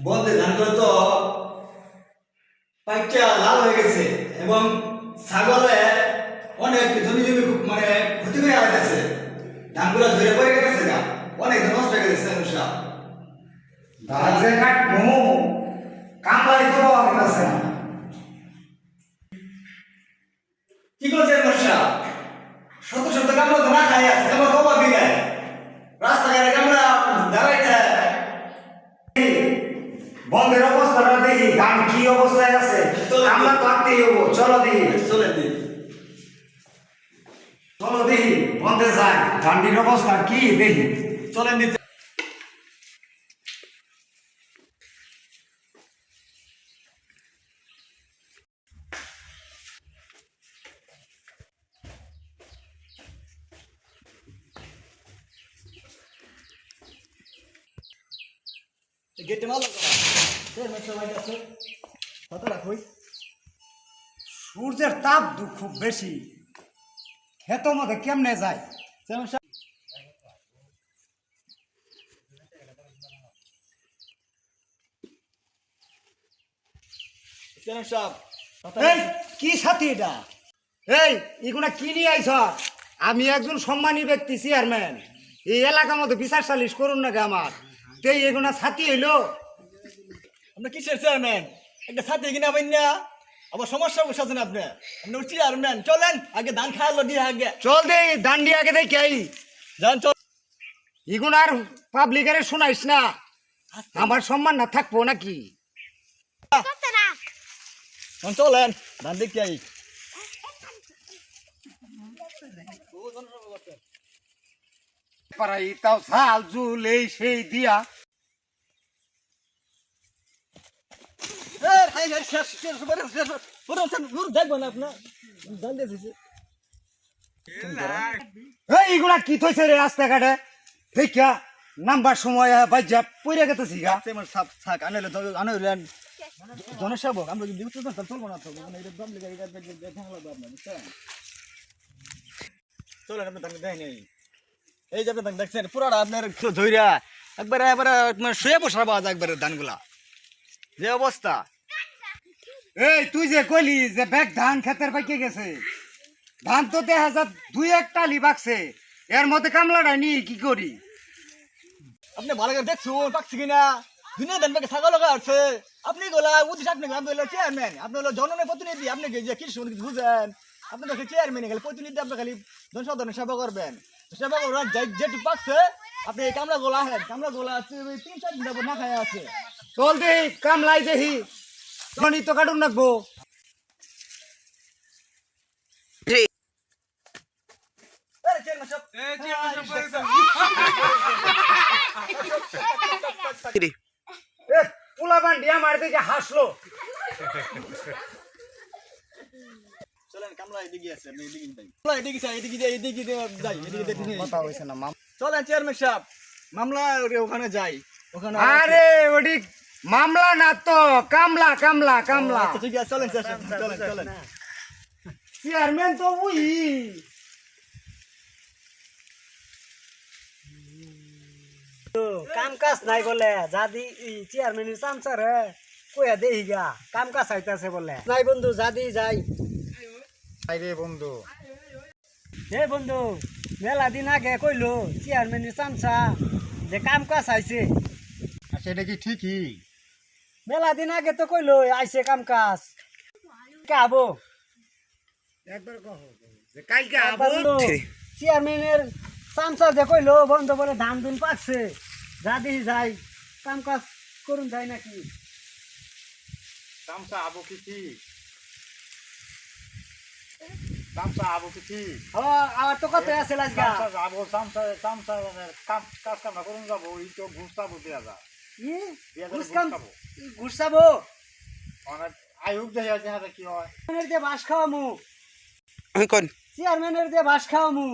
বলতে ধানগুলো তো পাইটা লাল হয়ে গেছে এবং ছাগলে অনেক জমি জমি মানে ক্ষতি করে আসতেছে, ধানগুলো ধরে পড়ে গেছে গা, অনেক নষ্ট হয়ে গেছে। ধান যে কাটবো কামলাই তো আছে না। কি করছেন মশা? শত শত কামলা তো না খাই আছে, কামলা তো অভাবই নাই, রাস্তাঘাটে কামলা দাঁড়াইছে। বন্ধের অবস্থাটা দেখি, ধান কি অবস্থায় আছে, কামলা তো আনতেই হবো। চলো দেখি, চলে দিন, চলো দেখি বন্ধে যাই, ধানটির অবস্থা কি দেখি। চলেন দিতে। গেটে মাল সূর্যের তাপ খুব বেশি, খেত মধ্যে কেমনে যায়। এই কি সাথী এটা? এই এগুলা কি নিয়ে আইছ? আমি একজন সম্মানী ব্যক্তি, চেয়ারম্যান, এই এলাকার মধ্যে বিচার সালিশ করুন নাকি আমার, তেই এগুলা সাথী হইলো। আপনি কিসের চেয়ারম্যান? একটা সাথে কিনা পাইন না, আবার সমস্যা বসাছেন আপনি। আপনি চেয়ারম্যান, চলেন আগে ধান খাওয়ালো দিয়ে আগে চল দে দান্ডি আগে দেখি আই যান। চল এগুলো আর পাবলিকের শোনাইস না, আমার সম্মান না থাকবো নাকি। চলেন ধান দেখি আই। পারাই তাও ঝাল ঝুল এই সেই দিয়া দেখবো না আপনার ধান দিয়েছে। এইগুলা কি থইছে রে রাস্তাঘাটে দেখা নাম্বার সময় বাজ্যা পইরা গেতেছি গা। জনসেবক আমরা যদি চলবো না তো চলেন আপনি ধান দেখেন। এই যে আপনি ধান দেখছেন পুরাটা আপনার ধৈরা একবারে একবারে শুয়ে বসার পাওয়া যায় একবারে ধানগুলা যে অবস্থা। এই তুই যে কইলি যে ব্যাগ ধান খেতের পাইকে গেছে, ধান তো দেখা যা দুই একটা লিবাকছে, এর মধ্যে কামলাটা নি কি করি? আপনি ভালো করে দেখছুন পাকছি কিনা, দুনিয়া ধান পাকে ছাগল লগা আছে। আপনি গোলা উদ্দেশ্য আপনি আপনি হলো চেয়ারম্যান, আপনি হলো জননের প্রতিনিধি, আপনি যে কি শুনে বুঝেন, আপনি তো চেয়ারম্যান খালি প্রতিনিধি, আপনি খালি জনসাধারণের সেবা করবেন। সেবা করবেন যেটু পাকছে আপনি এই কামলা গোলা হেন কামলা গোলা আছে 3-4 দিন না খায় আছে। চল দে কামলাই দেখি, ধনী তো কাটুন রাখবো। পোলা বান্ডি আমার দিকে হাসলো। চলেন কামলা এদিকে আছে, আপনি এদিকে যাই। কামলা এদিকে যাই, এদিকে যাই, এদিকে যাই, এদিকে দেখি কথা হইছে না মাম। চলেন চেয়ারম্যান সাহেব, মামলা ওখানে যাই। ওখানে আরে ওডি মামলা না তো কামলা কামলা কামলা। আচ্ছা ঠিক আছে, চলেন চলেন চলেন। চেয়ারম্যান তো উই কাম কাজ নাই বলে, যাদি চেয়ারম্যানের চামচা রে কইয়া দেই গা কাম কাজ হইতাছে বলে। নাই বন্ধু যাদি যাই। আইরে বন্ধু, হে বন্ধু মেলা দিন আগে কইলো চেয়ারম্যানের চামচা যে কাম কাজ আইছে। সেটা কি ঠিকই? মেলা দিন আগে তো কইলো আইছে কাম কাজ। কাবো একবার কहो যে কালকে আবো। চেয়ারম্যানের চামচা যে কইলো বন্ধ বলে ধান দিন পাকছে, যাদি যাই কাম কাজ করুন যাই নাকি। চামচা আবো কি ঠিক? চামচা আবো কি ঠিক? আর তো কত আছে লাগা আবো চামচা চামচা কাম কাজ কাম করুন যাবো, এই তো ঘুরতাবো দেয়া যা। ই ঘুরতাবো অনেক আয়ুব দেয়া যায় কি হয়। চেয়ারম্যানের যে বাস খাওয়ামু, কোন চেয়ারম্যানের যে বাস খাওয়ামু